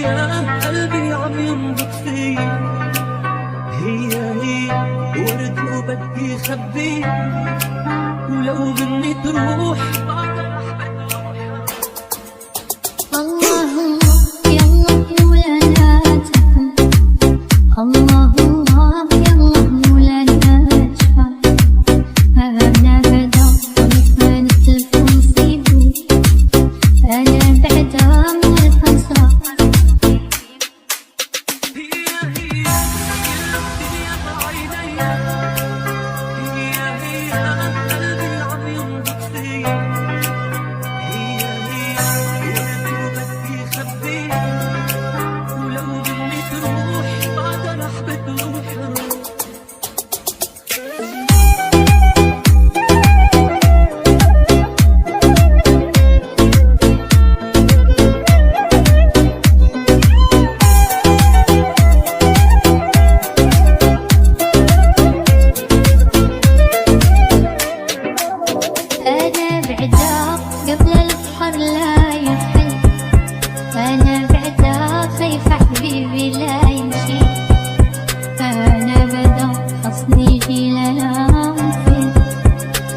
هي قلبي عم ينبض فيا، هي ورد وبدي خبيه، ولو مني تروح الله يلا مولانا تفهم، الله يلا مولانا تشفى، أنا بدا ونحن نتلف ونصيبه، أنا بعدا موالفة نصاب. هي كل الدنيا بعينيا، هي قلبي عم ينبض فيا، هي ورد وبدي خبيه، ولو مني تروح بقدر احبط روحي. أنا بعدا قبل البحر لا يحل، أنا بعدا خايفة حبيبي لا يمشي، أنا بدا خصني يجي لا فين،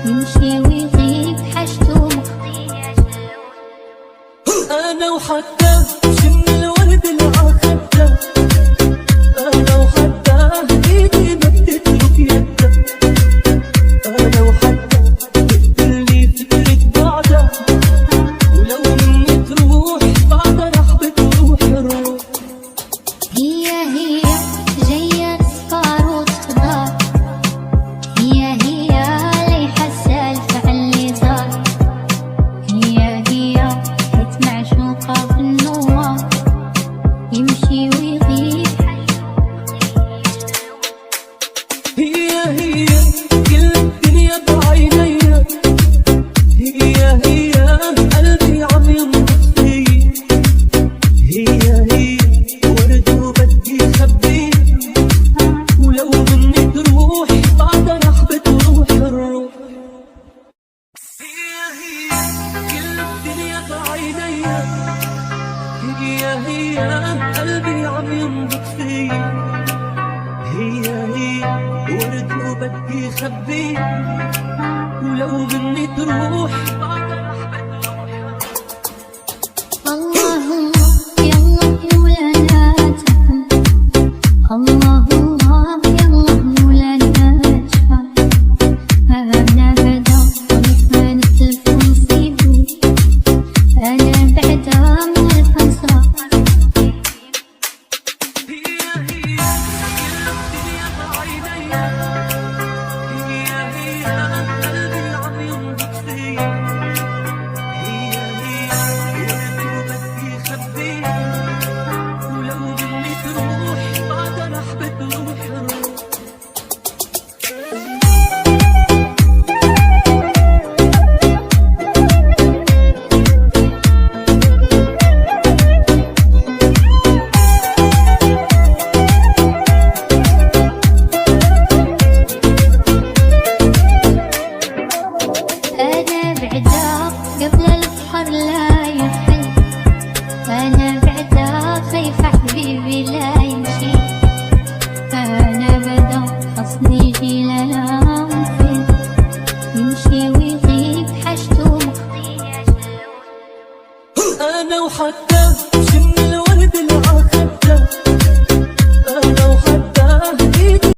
يمشي ويغيب حاجته مخفية جلون. انا وحتى شم الورد العخدة، انا وحتى ايدي ما بتترك يدها، انا وحتى بتقلي فكرك بعدها، ولو مني تروح بقدر احبط روحي. هي جاية صفار وتخضار، هي ليحة السالفة عاللي صار، هي حيت معشوقة بالنوار، يمشي ويغيب هي كل الدنيا بعينيا، هي قلبي عم ينبض فيا، هي ورد وبدي خبيه، ولو مني تروح بقدر احبط روحي. هي كل الدنيا بعينيا، هي قلبي عم ينبض فيا، هي ورد وبدي خبيه، ولو مني تروح بقدر احبط روحي. الله يلا مولانا تفهم، الله يلا مولانا تشفى، أنا بدا ونحن نتلف ونصيبه، أنا بعدا موالفة نصاب. هي كل الدنيا بعينيا، هي قلبي عم ينبض فيا، هي ورد وبدي خبيه، ولو مني تروح بقدر احبط روحي. أنا بعدا قبل البحر لا يحل، أنا بعدا خايفة حبيبي لا يمشي، أنا بدا خصني يجي لا فين، يمشي ويغيب حاجته مخفية جلون. انا وحتى